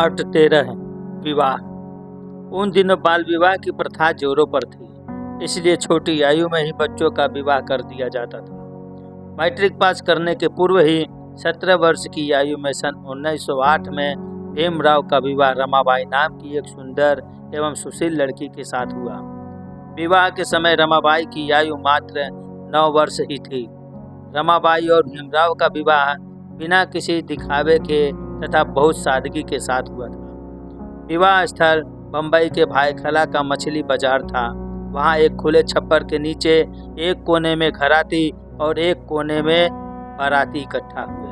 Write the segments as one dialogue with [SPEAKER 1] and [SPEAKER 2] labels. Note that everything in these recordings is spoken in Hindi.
[SPEAKER 1] पार्ट 13 विवाह। उन दिनों बाल विवाह की प्रथा जोरों पर थी, इसलिए छोटी आयु में ही बच्चों का विवाह कर दिया जाता था। मैट्रिक पास करने के पूर्व ही 17 वर्ष की आयु में सन 1908 में भीमराव का विवाह रमाबाई नाम की एक सुंदर एवं सुशील लड़की के साथ हुआ। विवाह के समय रमाबाई की आयु मात्र 9 वर्ष ही थी। रमाबाई और भीमराव का विवाह बिना किसी दिखावे के तथा बहुत सादगी के साथ हुआ था। विवाह स्थल बम्बई के भाईखला का मछली बाजार था। वहाँ एक खुले छप्पर के नीचे एक कोने में घराती और एक कोने में बाराती इकट्ठा हुए।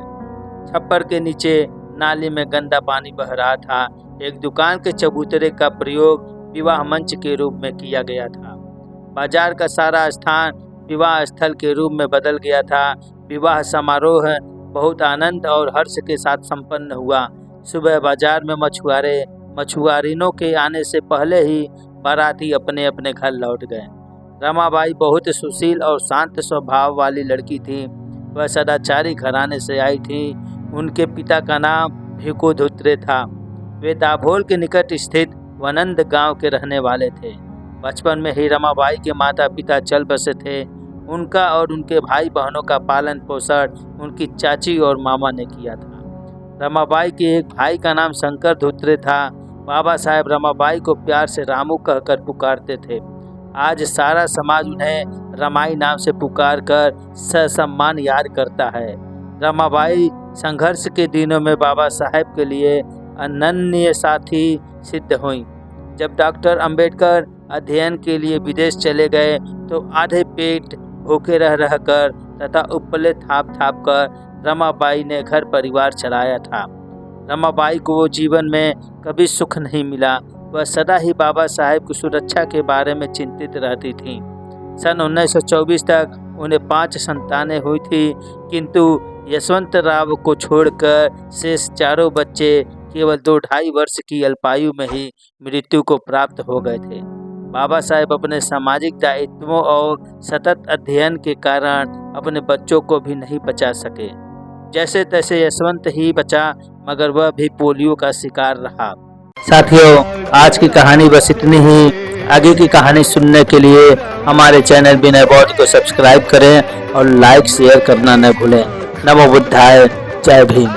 [SPEAKER 1] छप्पर के नीचे नाली में गंदा पानी बह रहा था। एक दुकान के चबूतरे का प्रयोग विवाह मंच के रूप में किया गया था। बाजार का सारा स्थान विवाह स्थल के रूप में बदल गया था। विवाह समारोह बहुत आनंद और हर्ष के साथ संपन्न हुआ। सुबह बाजार में मछुआरिनों के आने से पहले ही बाराती अपने अपने घर लौट गए। रमाबाई बहुत सुशील और शांत स्वभाव वाली लड़की थी। वह सदाचारी घराने से आई थी। उनके पिता का नाम भिको धुत्रे था। वे दाभोल के निकट स्थित वनंद गांव के रहने वाले थे। बचपन में ही रमाबाई के माता पिता चल बसे थे। उनका और उनके भाई बहनों का पालन पोषण उनकी चाची और मामा ने किया था। रमाबाई के एक भाई का नाम शंकर धुत्रे था। बाबा साहेब रमाबाई को प्यार से रामू कहकर पुकारते थे। आज सारा समाज उन्हें रमाई नाम से पुकार कर ससम्मान याद करता है। रमाबाई संघर्ष के दिनों में बाबा साहेब के लिए अनन्य साथी सिद्ध हुई। जब डॉक्टर अंबेडकर अध्ययन के लिए विदेश चले गए तो आधे पेट भूखे रह कर तथा उपले थाप कर रमाबाई ने घर परिवार चलाया था। रमाबाई को वो जीवन में कभी सुख नहीं मिला। वह सदा ही बाबा साहेब की सुरक्षा के बारे में चिंतित रहती थी। सन 1924 तक उन्हें 5 संतानें हुई थी, किंतु यशवंतराव को छोड़कर शेष चारों बच्चे केवल 2-2.5 वर्ष की अल्पायु में ही मृत्यु को प्राप्त हो गए थे। बाबा साहेब अपने सामाजिक दायित्वों और सतत अध्ययन के कारण अपने बच्चों को भी नहीं बचा सके। जैसे तैसे यशवंत ही बचा, मगर वह भी पोलियो का शिकार रहा। साथियों, आज की कहानी बस इतनी ही। आगे की कहानी सुनने के लिए हमारे चैनल विनय बौद्ध को सब्सक्राइब करें और लाइक शेयर करना न भूलें। नमो बुद्धाय। जय भीम।